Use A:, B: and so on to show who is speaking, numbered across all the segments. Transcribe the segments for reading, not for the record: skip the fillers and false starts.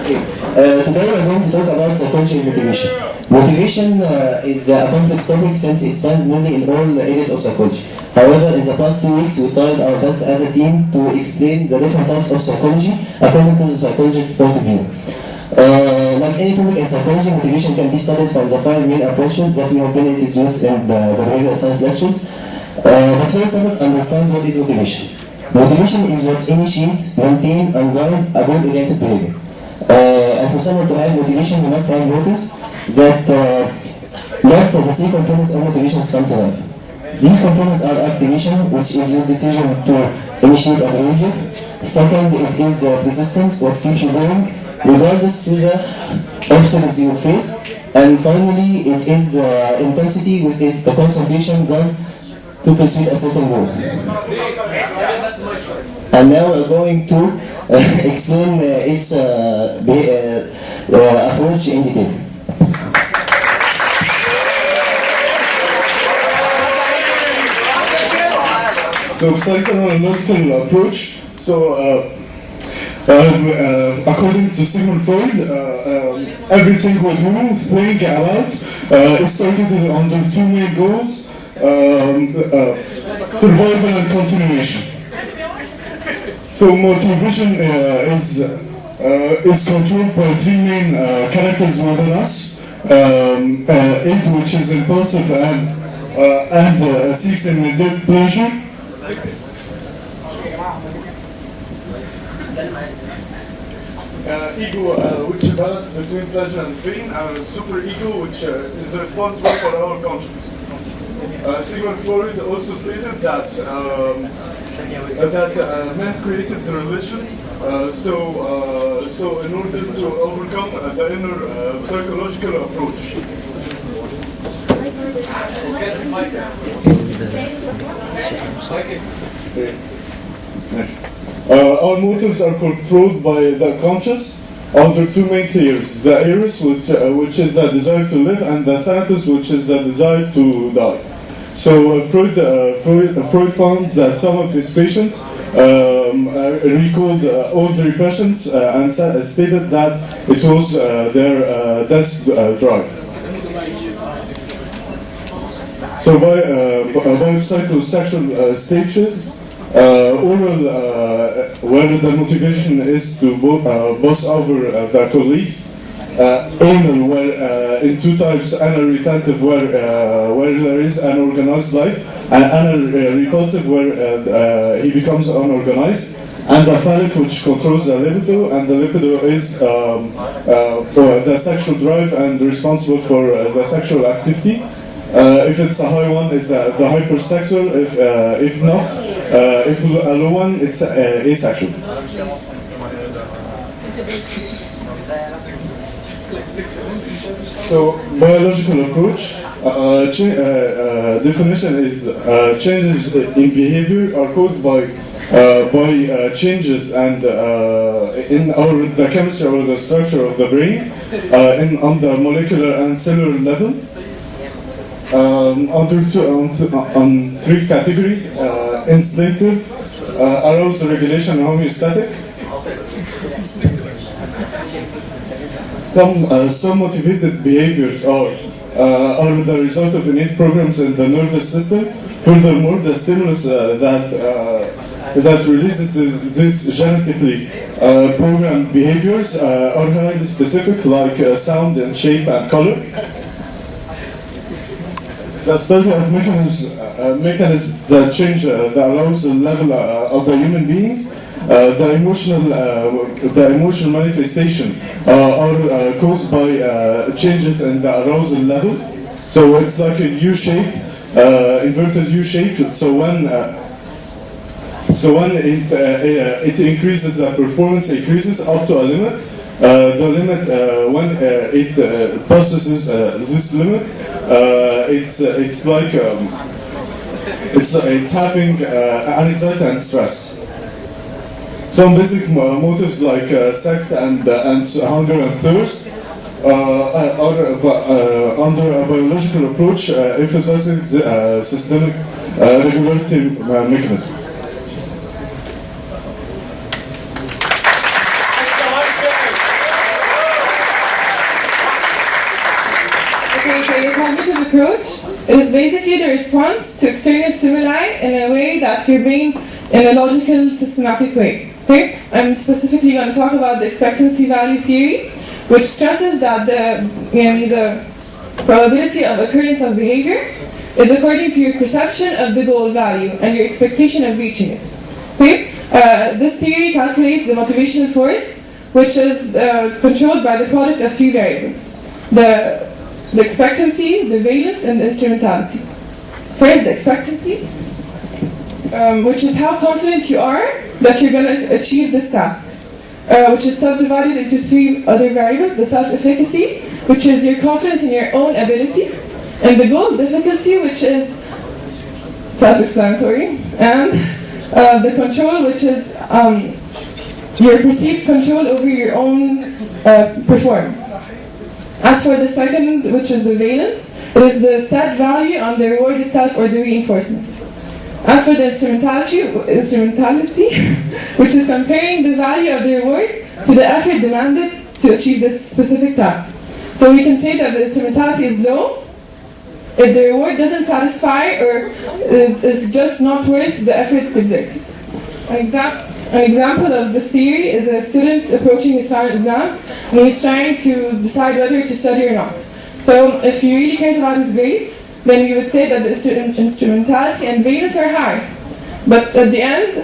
A: Okay. Today we're going to talk about psychology and motivation. Motivation is a complex topic since it spans mainly in all areas of psychology. However, in the past 2 weeks, we tried our best as a team to explain the different types of psychology according to the psychologist's point of view. Like any topic in psychology, motivation can be studied from the 5 main approaches that we have been introduced in the behavioral science lectures. But first, let us understand what is motivation. Motivation is what initiates, maintains, and guides a goal-oriented behavior. And for someone to have motivation, you must have motives that let the 3 components of motivations come to life. These components are activation, which is your decision to initiate a behavior. Second, it is persistence, what keeps you going, regardless to the obstacles you face. And finally, it is intensity, which is the concentration does to pursue a certain goal. And now we're going to explain its approach in detail.
B: So psychoanalytical approach. So according to Sigmund Freud, everything we do, think about, is targeted under 2 main goals: survival and continuation. So motivation is controlled by 3 main characters within us. Id, which is impulsive and seeks immediate pleasure. Ego, which is balance between pleasure and pain, and superego, which is responsible for our conscience. Sigmund Freud also stated that man created the religion, so in order to overcome the inner psychological approach. Our motives are controlled by the conscious under 2 main theories: the eros, which is the desire to live, and the thanatos, which is the desire to die. So Freud found that some of his patients recalled old repressions and stated that it was their death drive. So by psychosexual stages, oral, where the motivation is to boss over the colleagues; anal, where in 2 types: anal retentive, where there is an organized life, and anal repulsive, where he becomes unorganized; and the phallic, which controls the libido, and the libido is the sexual drive and responsible for the sexual activity. If it's a high one, it's the hypersexual. If not, if a low one, it's asexual. So biological approach definition is changes in behavior are caused by changes and in the chemistry or the structure of the brain on the molecular and cellular level. On 3 categories: instinctive, arousal regulation, and homeostatic. Some motivated behaviors are the result of innate programs in the nervous system. Furthermore, the stimulus that releases these genetically programmed behaviors are highly specific, like sound and shape and color. The study of mechanisms that change the arousal level of the human being, the emotional manifestation are caused by changes in the arousal level. So it's like a U shape, inverted U shape. So when it increases, the performance increases up to a limit. The limit when it passes this limit, it's like it's having anxiety and stress. Some basic motives like sex and hunger and thirst are under a biological approach emphasizing systemic regulatory mechanism.
C: It is basically the response to external stimuli in a way that your brain, in a logical, systematic way. Okay? I'm specifically going to talk about the expectancy value theory, which stresses that the probability of occurrence of behavior is according to your perception of the goal value and your expectation of reaching it. Okay? This theory calculates the motivational force, which is controlled by the product of three variables: the expectancy, the valence, and the instrumentality. First, the expectancy, which is how confident you are that you're going to achieve this task, which is subdivided into three other variables: the self-efficacy, which is your confidence in your own ability, and the goal difficulty, which is self-explanatory, and the control, which is your perceived control over your own performance. As for the second, which is the valence, it is the set value on the reward itself or the reinforcement. As for the instrumentality, which is comparing the value of the reward to the effort demanded to achieve this specific task. So we can say that the instrumentality is low if the reward doesn't satisfy or is just not worth the effort exerted. An example of this theory is a student approaching his final exams and he's trying to decide whether to study or not. So if he really cares about his grades, then we would say that the instrumentality and valence are high. But at the end,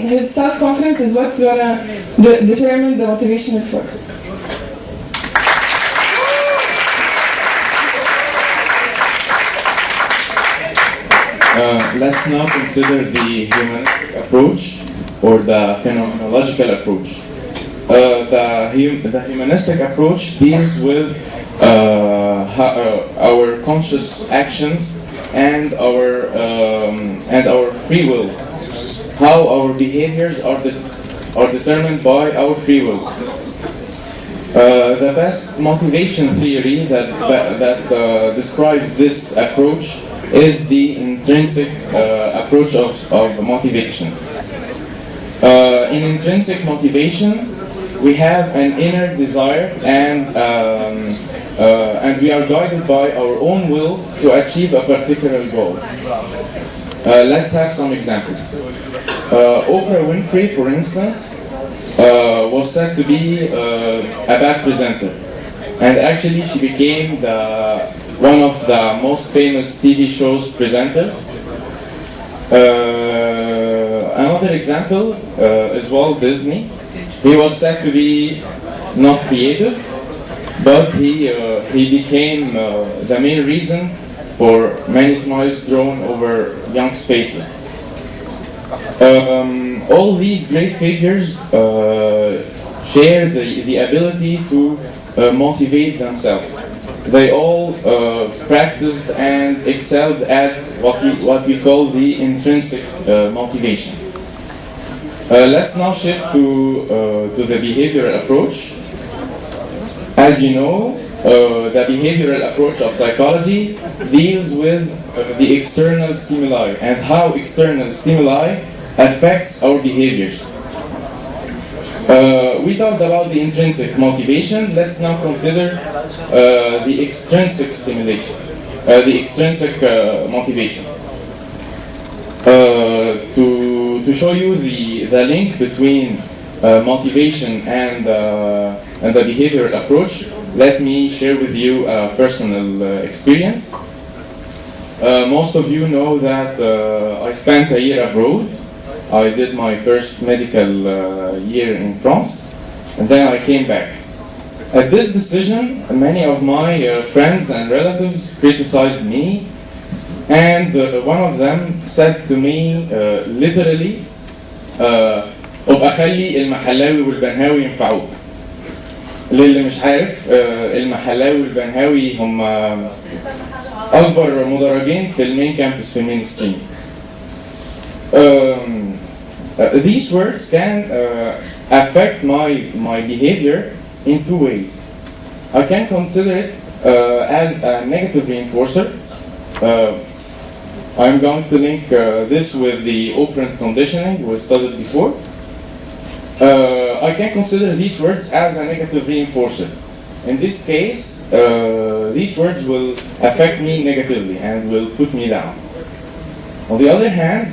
C: his self-confidence is what's going to determine the motivational force.
D: Let's now consider the human approach or the phenomenological approach. The humanistic approach deals with our conscious actions and our free will. How our behaviors are determined by our free will. The best motivation theory that describes this approach is the intrinsic approach of motivation. In intrinsic motivation, we have an inner desire and we are guided by our own will to achieve a particular goal. Let's have some examples. Oprah Winfrey, for instance, was said to be a bad presenter, and actually she became one of the most famous TV shows presenters. Another example is Walt Disney. He was said to be not creative, but he became the main reason for many smiles drawn over young faces. All these great figures share the ability to motivate themselves. They all practiced and excelled at what we call the intrinsic motivation. Let's now shift to the behavioral approach. As you know, the behavioral approach of psychology deals with the external stimuli and how external stimuli affects our behaviors. We talked about the intrinsic motivation. Let's now consider the extrinsic stimulation, the extrinsic motivation. To show you the link between motivation and the behavioral approach, let me share with you a personal experience. Most of you know that I spent a year abroad. I did my first medical year in France, and then I came back. At this decision, many of my friends and relatives criticized me, and one of them said to me literally, "أبقى خلي المحلاوي والبنهاوي ينفعوك." للي مش عارف، المحلاوي والبنهاوي هم أكبر مدرجين في المين كامبس في المين ستريم. These words can affect my behavior in two ways. I can consider it as a negative reinforcer. I'm going to link this with the operant conditioning we studied before. I can consider these words as a negative reinforcer. In this case, these words will affect me negatively and will put me down. On the other hand,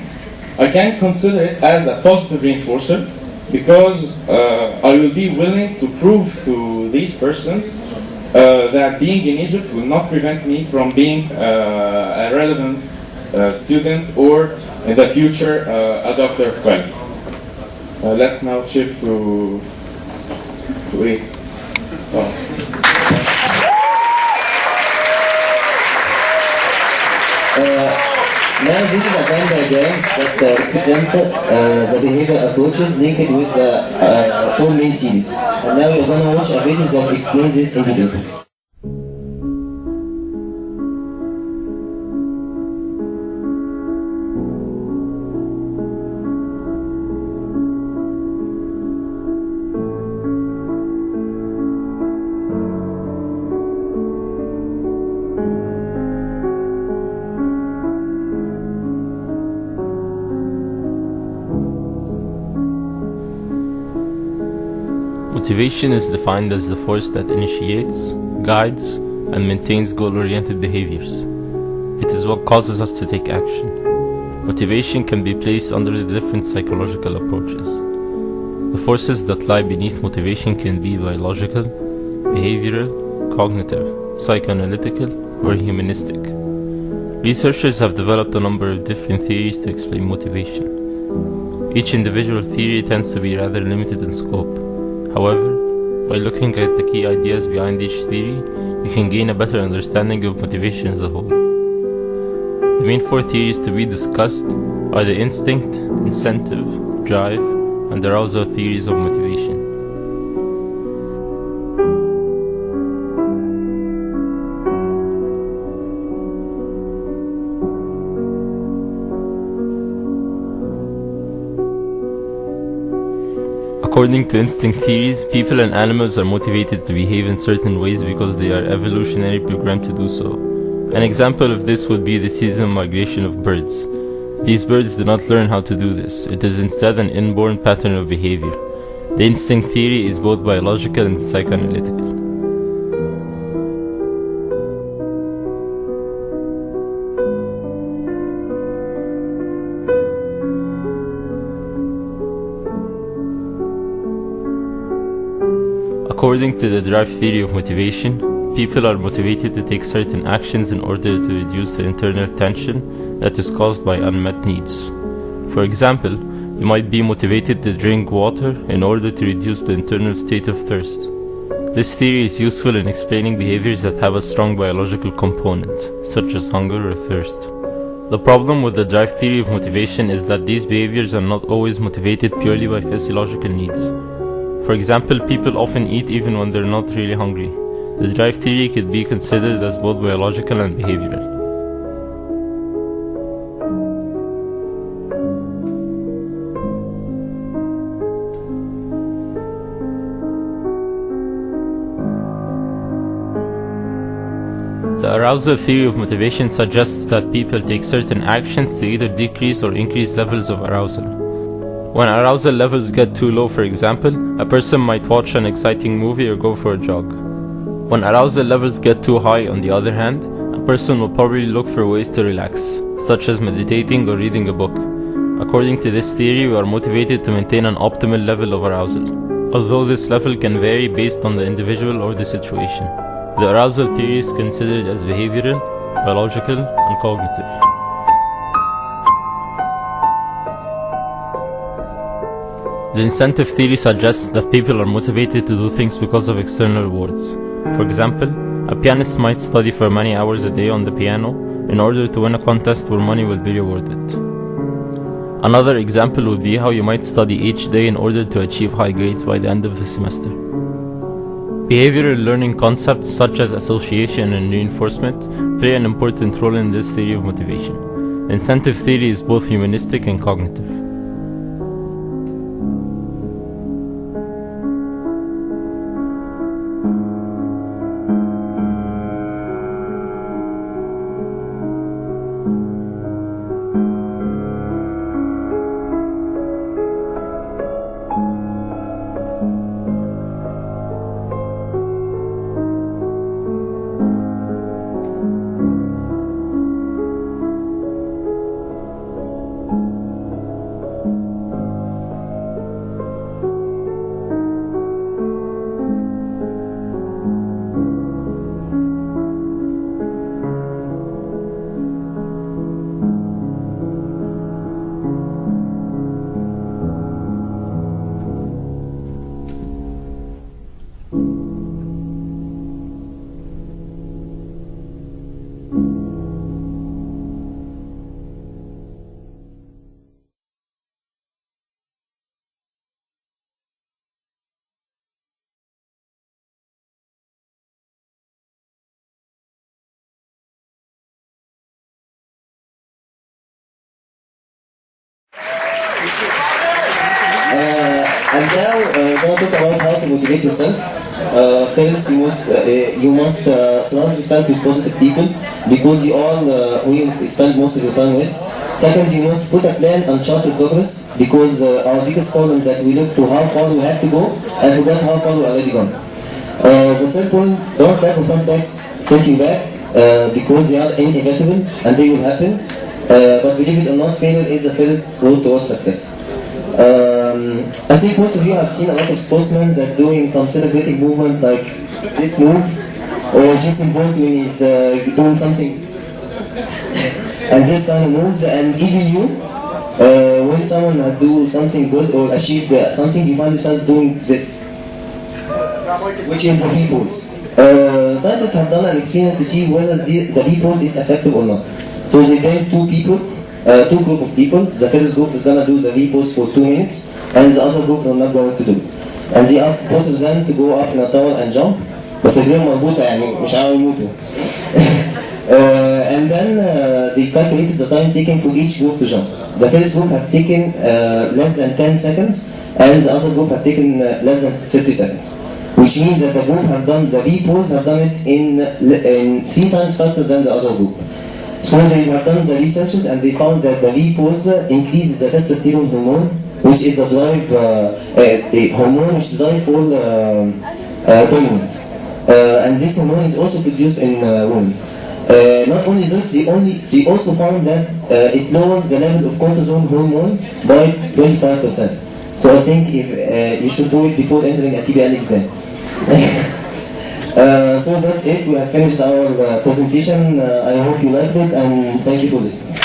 D: I can consider it as a positive reinforcer because I will be willing to prove to these persons that being in Egypt will not prevent me from being a relevant student or in the future a doctor of quality. Let's now shift to it.
A: Now this is a Venn diagram that represents the behavior approaches linked with the 4 main series. And now we're going to watch a video that explains this in detail.
E: Motivation is defined as the force that initiates, guides, and maintains goal-oriented behaviors. It is what causes us to take action. Motivation can be placed under the different psychological approaches. The forces that lie beneath motivation can be biological, behavioral, cognitive, psychoanalytical, or humanistic. Researchers have developed a number of different theories to explain motivation. Each individual theory tends to be rather limited in scope. However, by looking at the key ideas behind each theory, you can gain a better understanding of motivation as a whole. The main 4 theories to be discussed are the instinct, incentive, drive, and arousal theories of motivation. According to instinct theories, people and animals are motivated to behave in certain ways because they are evolutionarily programmed to do so. An example of this would be the seasonal migration of birds. These birds do not learn how to do this. It is instead an inborn pattern of behavior. The instinct theory is both biological and psychoanalytical. According to the drive theory of motivation, people are motivated to take certain actions in order to reduce the internal tension that is caused by unmet needs. For example, you might be motivated to drink water in order to reduce the internal state of thirst. This theory is useful in explaining behaviors that have a strong biological component, such as hunger or thirst. The problem with the drive theory of motivation is that these behaviors are not always motivated purely by physiological needs. For example, people often eat even when they're not really hungry. The drive theory could be considered as both biological and behavioral. The arousal theory of motivation suggests that people take certain actions to either decrease or increase levels of arousal. When arousal levels get too low, for example, a person might watch an exciting movie or go for a jog. When arousal levels get too high, on the other hand, a person will probably look for ways to relax, such as meditating or reading a book. According to this theory, we are motivated to maintain an optimal level of arousal, although this level can vary based on the individual or the situation. The arousal theory is considered as behavioral, biological, and cognitive. The incentive theory suggests that people are motivated to do things because of external rewards. For example, a pianist might study for many hours a day on the piano in order to win a contest where money will be rewarded. Another example would be how you might study each day in order to achieve high grades by the end of the semester. Behavioral learning concepts such as association and reinforcement play an important role in this theory of motivation. The incentive theory is both humanistic and cognitive.
A: And now we're going to talk about how to motivate yourself. First, you must surround yourself with positive people because you are who you spend most of your time with. Second, you must put a plan and chart your progress because our biggest problem is that we look to how far we have to go and forget how far we already gone. The third point, don't let the setbacks set you back because they are inevitable and they will happen. But believe it or not, failure is the first road towards success. I think most of you have seen a lot of sportsmen that doing some celebrating movement like this move, or Jason Bolt when he's doing something, and this kind of moves. And even you, when someone has do something good or achieved something, you find yourself doing this, which is the V pose. Scientists have done an experiment to see whether the V pose is effective or not. So they bring two group of people. The first group is gonna do the V pose for 2 minutes, and the other group are not going to do it. And they ask both of them to go up in a tower and jump. بس رجليهم مربوطة يعني مش عارفين يموتوا. And then they calculated the time taken for each group to jump. The first group have taken less than 10 seconds, and the other group have taken less than 30 seconds. Which means that the group have done the V pose have done it in 3 times faster than the other group. So they have done the researches and they found that the V pose increases the testosterone hormone, which is the drive hormone which is drive for dominant. And this hormone is also produced in women. Not only this, they also found that it lowers the level of cortisol hormone by 25%. So I think if you should do it before entering a TBL exam. So that's it. We have finished our presentation. I hope you liked it and thank you for listening.